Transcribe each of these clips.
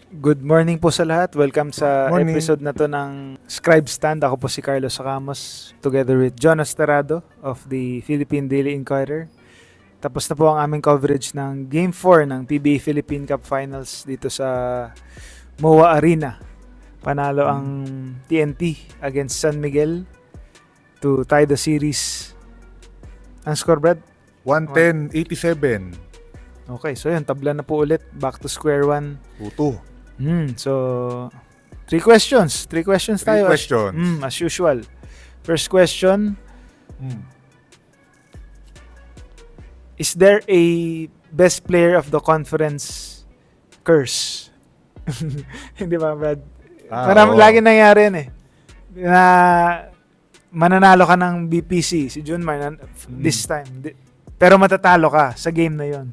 Good morning po sa lahat. Welcome sa Morning. episode na to ng Scribe Stand. Ako po si Carlos Sacamos together with John Esterado of the Philippine Daily Inquirer. Tapos na po ang aming coverage ng Game 4 ng PBA Philippine Cup Finals dito sa MOA Arena. Panalo ang TNT against San Miguel to tie the series. Ang score, Brad? 110-87. Okay, so yun, tabla na po ulit. Back to square one. 2-2. So, three questions. Three questions Three tayo. questions. As usual. First question, is there a best player of the conference curse? Hindi ba, Brad? Oo. Lagi nangyari yun eh. Na mananalo ka ng BPC, si Junmar, this time. Pero matatalo ka sa game na yon.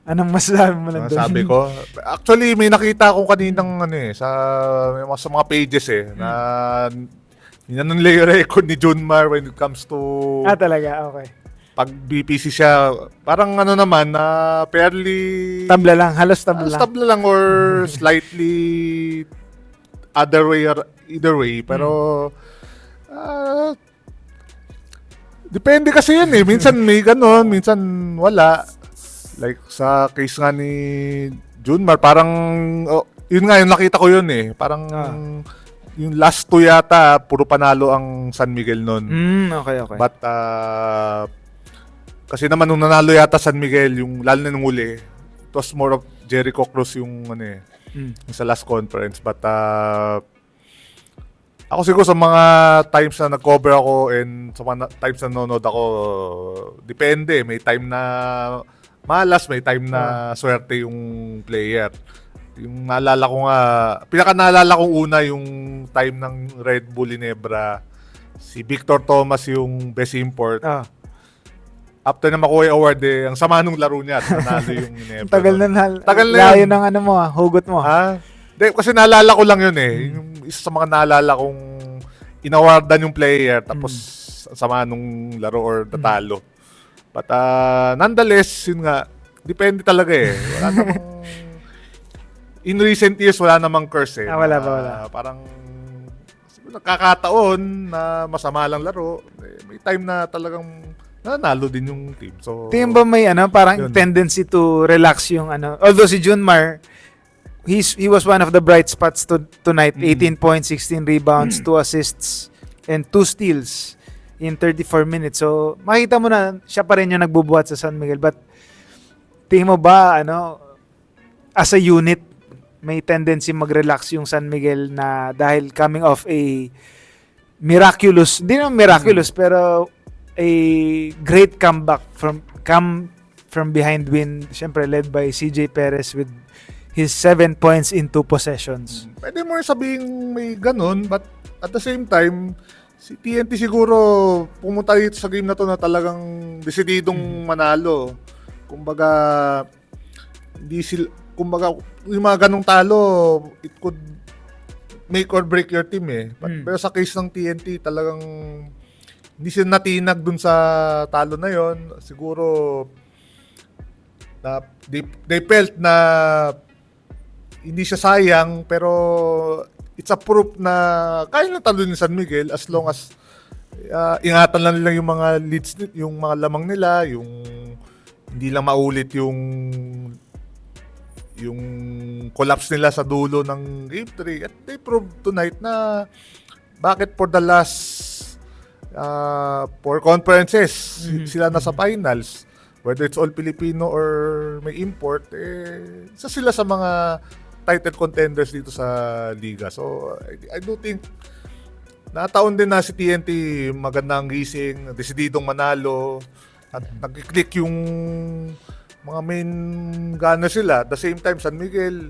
Anong masasabi mo lang doon? Sabi ko, actually may nakita ko kaninang sa mga pages na yun nila yung record ni Junmar when it comes to Talaga, okay. pag BPC siya, parang naman na fairly Tabla lang, halos tabla lang. tabla lang or slightly either way, pero depende kasi yun eh. Minsan may ganon, minsan wala. Like sa case nga ni Junmar, parang yun nga yung nakita ko yun eh. Parang yung last two yata, puro panalo ang San Miguel nun. Okay. But kasi naman nung nanalo yata San Miguel, yung lalo na nung uli, it was more of Jericho Cruz yung yung sa last conference. But ako siguro sa mga times na nag-cover ako and sa mga times na nanonood ako, depende. May time na malas, may time na swerte yung player. Yung naalala ko nga, pinaka-naalala ko una yung time ng Red Bull Ginebra. Si Victor Thomas yung best import. After na makuha yung award ang sama nung laro niya at nanalo yung Ginebra. Tagal na layo ng hugot mo. Kasi naalala ko lang yun eh. Yung isa sa mga naalala kong inawardan yung player tapos sama nung laro or natalo. But nonetheless, yun nga, depende talaga eh. Wala namang in recent years, wala namang curse eh. Wala. Parang siguro nakakataon na masama lang laro. May time na talagang nanalo din yung team. So, Tingin ba may parang yun. tendency to relax yung although si Junmar, he was one of the bright spots tonight. 18 points, 16 rebounds, 2 assists, and 2 steals in 34 minutes. So, makita mo na siya pa rin yung nagbubuhat sa San Miguel. But, tingin mo ba, as a unit, may tendency mag-relax yung San Miguel na dahil coming off a miraculous, hindi naman miraculous, pero a great comeback from behind win, syempre led by CJ Perez with his 7 points in 2 possessions. Pwede mo rin sabihin may ganun, but at the same time, si TNT siguro pumunta dito sa game na to na talagang desididong manalo. Kumbaga, yung mga ganong talo, it could make or break your team eh. Pero sa case ng TNT, talagang hindi sila natinag dun sa talo na yon. Siguro, na they felt na hindi siya sayang, pero it's a proof na kaya na talo ni San Miguel as long as ingatan lang nila yung mga leads, yung mga lamang nila, yung hindi lang maulit yung collapse nila sa dulo ng Game 3. At they proved tonight na bakit for the last 4 conferences sila nasa finals, whether it's all Filipino or may import, isa sila sa mga title contenders dito sa liga. So I do think nataon din na si TNT magandang gising, desididong manalo at nag-click yung mga main gunner sila. At the same time, San Miguel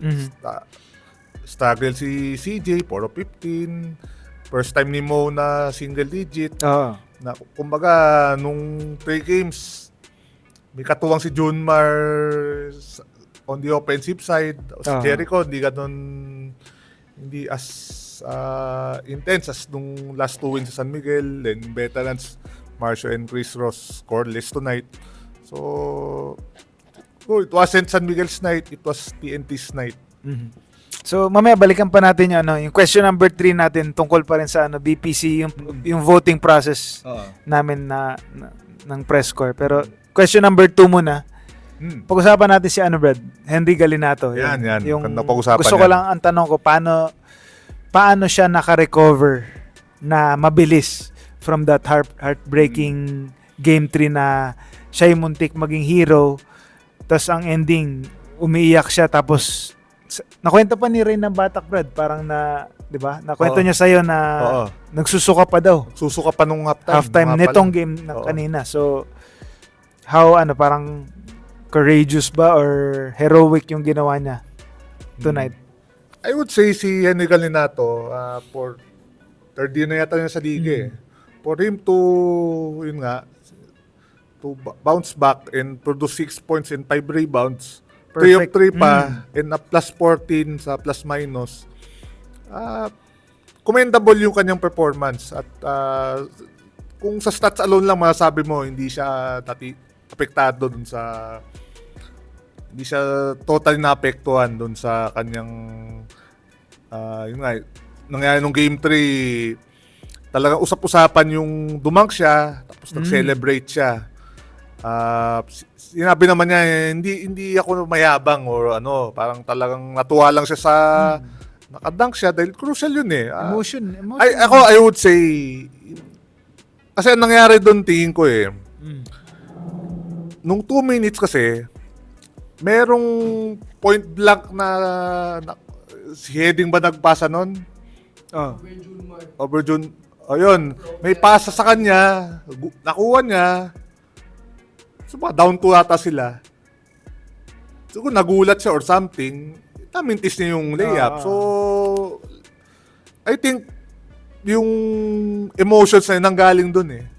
struggle si CJ, 4 of 15. First time ni Mo na single digit. Na kumbaga nung 3 games may katuwang si Junmar on the offensive side. Si Jericho hindi as intense as nung last 2 wins sa San Miguel. Then veterans Marcio and Chris Ross scoreless tonight. So it wasn't San Miguel's night, it was TNT's night. So mamaya balikan pa natin yung yung question number 3 natin tungkol pa rin sa BPC, yung voting process namin ng press corps. Pero question number 2 muna. Pag-usapan natin si Brad, Henry Galinato. Yan. Yung Napag-usapan gusto ko lang ang tanong ko, paano siya naka-recover na mabilis from that heartbreaking game 3 na siya yung muntik maging hero, tapos ang ending umiiyak siya, tapos nakwento pa ni Rain ng Batak, Brad, parang di ba? Nakwento niya sa'yo na nagsusuka pa daw. Susuka pa nung Halftime nitong game na kanina. So, how, parang courageous ba or heroic yung ginawa niya tonight? I would say si Henry Galinato, for third year na yata niya sa liga for him to, to bounce back and produce 6 points and 5 rebounds, 3 of 3 pa, and a plus 14 sa plus minus. Commendable yung kanyang performance. At kung sa stats alone lang masasabi mo, hindi siya apektado dun sa... Hindi siya totally naapektuhan dun sa kanyang... nangyari nung game 3, talagang usap-usapan yung dumunk siya, tapos nag-celebrate siya. Sinabi naman niya, hindi ako mayabang or parang talagang natuwa lang siya sa nakadunk siya dahil crucial yun Emotion. I would say, kasi ang nangyari doon tingin ko nung 2 minutes kasi, merong point blank na si Heading ba nagpasa nun? Overjun. Ayun, may pasa sa kanya, nakuha niya. So, down 2 ata sila. So, kung nagulat siya or something, namintis niya yung layup. So, I think, yung emotions na nanggaling dun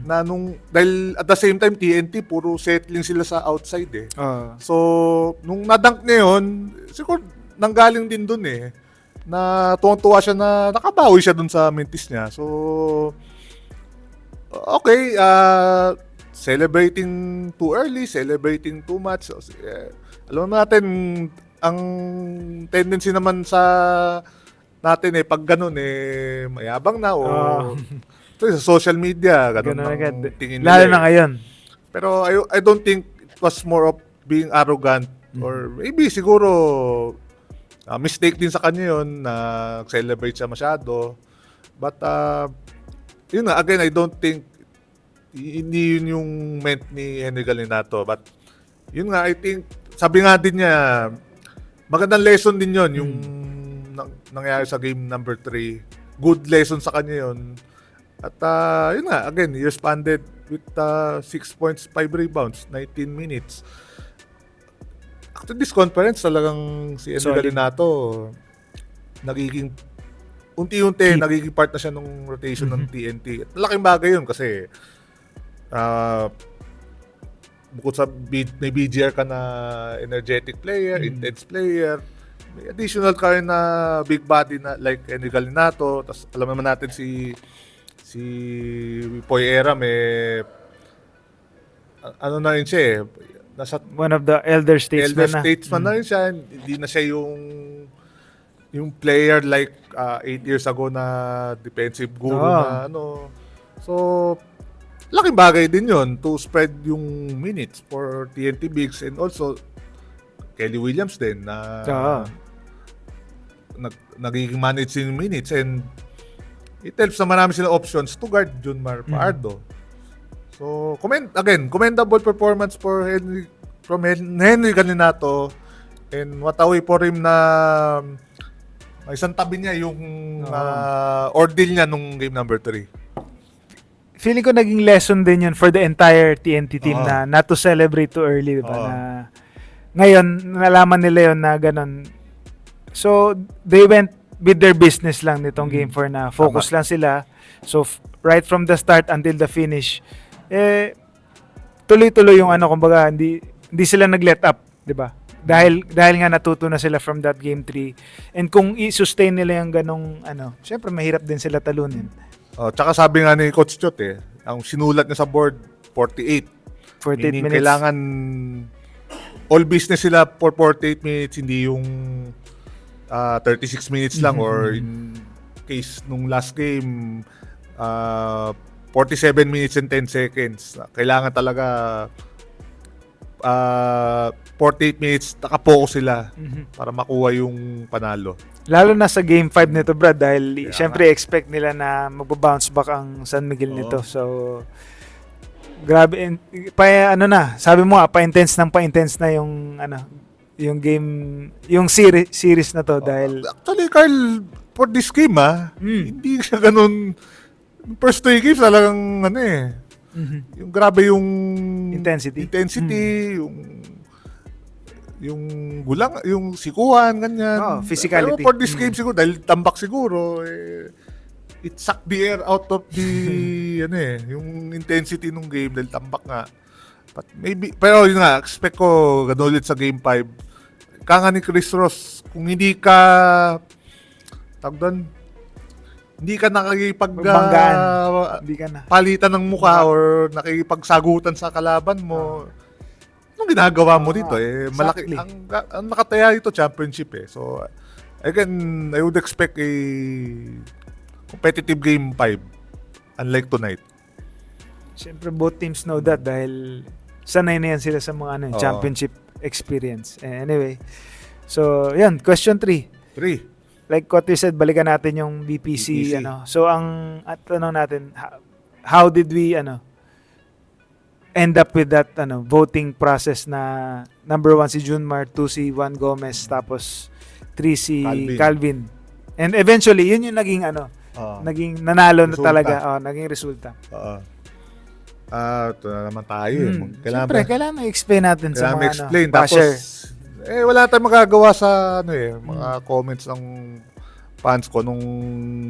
Na dahil at the same time, TNT, puro settling sila sa outside So, nung nadunk niya yun, siguro nanggaling din dun na tuwang-tuwa siya na nakabawi siya dun sa mintis niya. So, okay, celebrating too early, celebrating too much. So, alam natin, ang tendency naman sa natin pag ganun mayabang na o sa social media, ganun ang tingin nila. Lalo na ngayon. Pero I don't think it was more of being arrogant or maybe siguro mistake din sa kanya yun na celebrate siya masyado. But yun nga, again, I don't think hindi yun yung meant ni Henry Galinato. But yun nga, I think sabi nga din niya, magandang lesson din yun yung nangyari sa game number 3. Good lesson sa kanya yun. At yun nga, again, he responded with 6 points, 5 rebounds, 19 minutes. After this conference, talagang si Henry Galinato nagiging unti-unti nagiging part na siya ng rotation ng TNT. At malaking bagay yun kasi bukod sa may BGR ka na energetic player, intense player, may additional ka rin na big body na like Henry Galinato. Tapos alam naman natin si Poy Era may na rin siya nasa one of the elder statesmen na rin siya. Hindi na siya yung player like 8 years ago na defensive guru na So, laking bagay din yon to spread yung minutes for TNT Bigs and also Kelly Williams din na nagiging manage yung minutes and it helps na marami sila options to guard Junmar Fajardo. So, commendable performance from Henry Galinato and what a way for him na may isang tabi niya yung ordeal niya nung game number 3. Feeling ko naging lesson din yun for the entire TNT team na not to celebrate too early, diba? Na ngayon, nalaman nila yun na ganun. So, they went with their business lang nitong game 4 na focus lang sila. So, right from the start until the finish, tuloy-tuloy yung kumbaga, hindi sila nag-let up, diba? Dahil nga natuto na sila from that game 3. And kung i-sustain nila yung ganong, syempre mahirap din sila talunin. Tsaka sabi nga ni Coach Chot ang sinulat niya sa board, 48 minutes. Kailangan all business sila for 48 minutes, hindi yung 36 minutes lang or in case nung last game 47 minutes and 10 seconds. Kailangan talaga 48 minutes nakapokus sila para makuha yung panalo. Lalo na sa game 5 nito, Brad, dahil Kaya syempre expect nila na magbo-bounce back ang San Miguel nito. So grabe, sabi mo nga, pa-intense na yung yung game, yung series na to dahil Actually, Carl, for this game hindi siya ganun. First 3 games talagang yung grabe yung Intensity. Yung gulang, yung sikuhan, ganyan. Physicality. Pero for this game siguro, dahil tambak siguro, it sucked the air out of the, yung intensity ng game dahil tambak nga. But maybe, pero yun nga, expect ko ganun ulit sa game 5. Kaya nga ni Chris Ross, kung hindi ka, hindi ka Magbanggaan. Hindi ka na. palitan ng mukha or nakikipagsagutan sa kalaban mo, anong ginagawa mo dito? Malaki, exactly. ang nakataya dito, championship So, again, I would expect a competitive game 5, unlike tonight. Siyempre, both teams know that dahil sanay na yan sila sa mga championship experience. Anyway, so, yan, question 3. 3. Like what you said, balikan natin yung BPC. So, at tanong natin, how did we, end up with that, voting process na number 1 si Junmar, 2 si Juan Gomez, tapos 3 si Calvin. And eventually, yun yung naging, naging nanalo na Resulta. talaga. Naging resulta. Ito na naman tayo. Siyempre, kailangan i-explain natin sa mga explain. basher. Tapos, wala tayong magagawa sa mga comments ng fans ko nung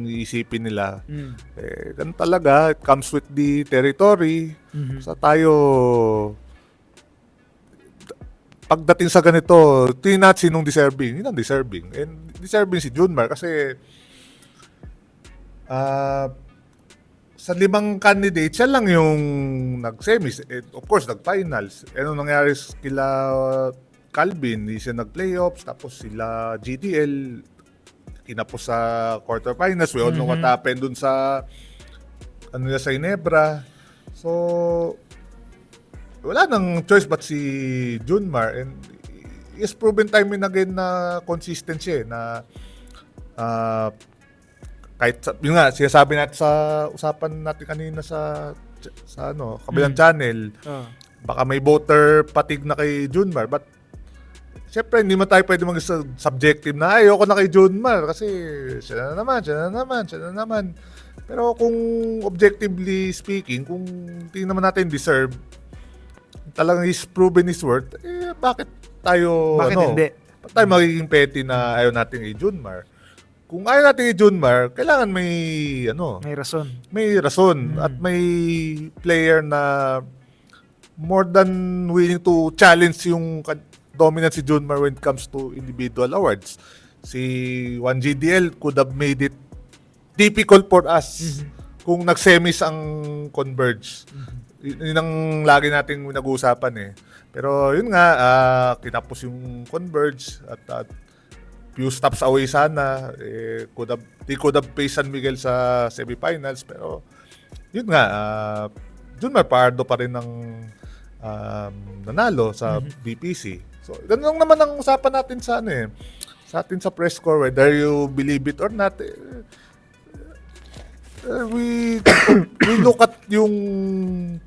iisipin nila. Ganun talaga, it comes with the territory. Sa tayo, pagdating sa ganito, tingnan natin sinong deserving. Yun ang deserving. And deserving si Junmar kasi sa 5 candidates, siya lang yung nag-semis. Of course, nag-finals. Ano nangyari kila Calvin, hindi siya nag-playoffs, tapos sila GDL, kinapos sa quarterfinals. We all know what happened dun sa sa Ginebra. So, wala nang choice but si Junmar, and he has proven time and again na consistent siya na kahit yun nga, sinasabi natin sa usapan natin kanina sa kabilang channel, baka may voter fatigue na kay Junmar, but siyempre, hindi man tayo pwede mag-subjective na ayoko na kay Junmar kasi siya na naman. Pero kung objectively speaking, kung tingnan naman natin deserve, talagang he's proven his worth, bakit tayo, hindi? Bakit tayo magiging petty na ayaw natin kay Junmar? Kung ayaw natin kay Junmar, kailangan may rason. May rason at may player na more than willing to challenge yung dominant si Junmar when it comes to individual awards. Si 1GDL could have made it difficult for us kung nag-semis ang Converge. Yun ang lagi nating nag-uusapan Pero yun nga, kinapos yung Converge at few stops away sana. They could have faced San Miguel sa semifinals. Pero yun nga, Junmar Pardo pa rin ng nanalo sa BPC. So, ganun lang naman ang usapan natin sa sa atin sa press corps, whether you believe it or not. We look at yung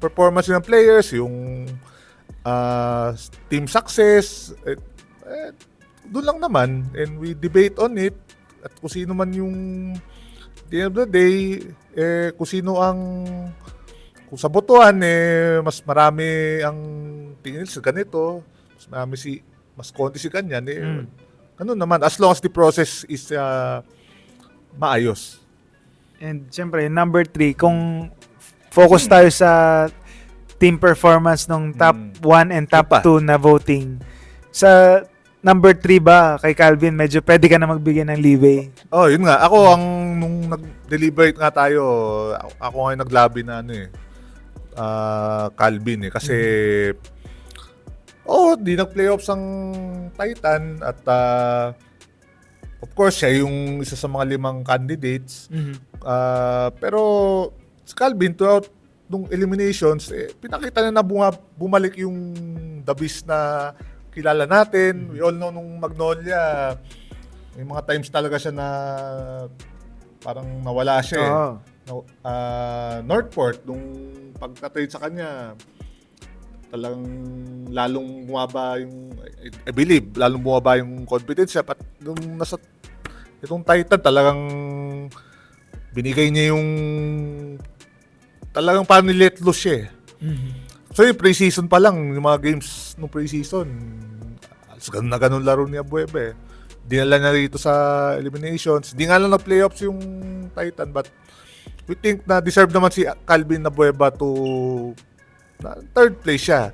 performance ng players, yung team success, doon lang naman, and we debate on it, at kung sino man yung at the end of the day, kung sino kung sa botohan, mas marami ang tingin sa ganito, mas konti si kanyan, ganun naman, as long as the process is maayos. And syempre, number 3, kung focus tayo sa team performance ng top 1 and top 2 na voting, sa number 3 ba, kay Calvin, medyo pwede ka na magbigay ng leeway? Yun nga, ako nung nag-deliberate nga tayo, ako nga yung naglabi na Calvin kasi di nag-playoffs ang Titan at of course, siya yung isa sa mga 5 candidates. Pero si Calvin, throughout nung eliminations, pinakita niya na bumalik yung The Beast na kilala natin. We all know nung Magnolia, may mga times talaga siya na parang nawala siya. Northport, nung pagka-trade sa kanya, talagang lalong bumaba yung, I believe, lalong bumaba yung confidence niya. At nung nasa itong Titan, talagang binigay niya yung talagang parang nilet loose siya. So yung pre-season pa lang, yung mga games nung pre-season, ganun na ganun laro ni Abueva. Dinala na rito sa eliminations. Di nga lang na playoffs yung Titan, but we think na deserve naman si Calvin Abueva to na third place siya.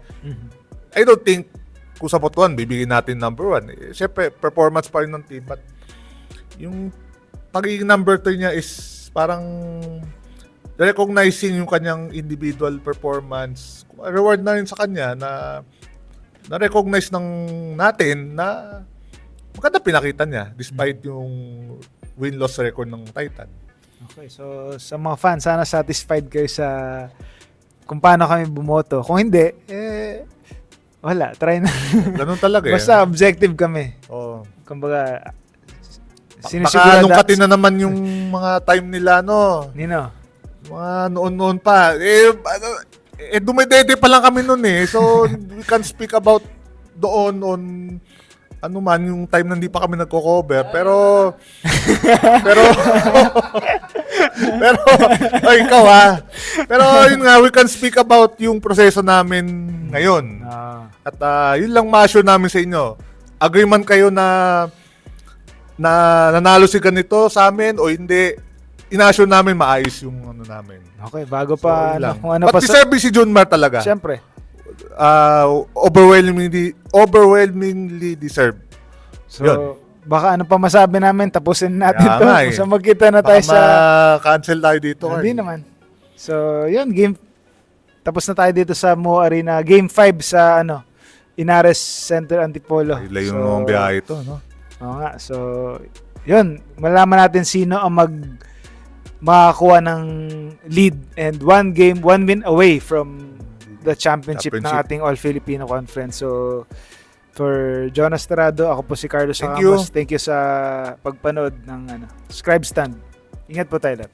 I don't think kung sa Botuan, bibigyan natin number 1. Siyempre, performance pa rin ng team, but yung pagiging number 3 niya is parang recognizing yung kanyang individual performance. Reward na rin sa kanya na recognize natin na maganda pinakita niya despite yung win-loss record ng Titan. Okay, so sa mga fans, sana satisfied kayo sa kung paano kami bumoto. Kung hindi, wala, try na. Ganun talaga Basta objective kami. Oh. Kumbaga, baka nungkatin na naman yung mga time nila, no? Nino? Mga noon-noon pa. Dumedede pa lang kami noon eh. So, we can speak about doon on ano man yung time na hindi pa kami nagko-cover. Pero ay, ikaw ha. Pero yun nga, we can speak about yung proseso namin ngayon. At yun lang ma-assure namin sa inyo. Agreement kayo na nanalo si ganito sa amin o hindi, ina-assure namin maayos yung ano namin. Okay, bago pa kung ano pa deserve si Junmar talaga. Siyempre. Overwhelmingly deserve. So, yun. Baka ano pa masabi namin, tapusin natin to. So magkita na tayo cancel tayo dito. Hindi naman. So, yun, tapos na tayo dito sa Mo Arena. Game 5 sa Inares Center Antipolo. Ay, layo ng biyahe ito, no? Oo nga. So, yun, malaman natin sino ang makakuha ng lead and one win away from the championship ng ating All-Filipino Conference. So, for John Estrado, ako po si Carlos Ramos. Thank you sa pagpanood ng Scribe Stand. Ingat po tayo lahat.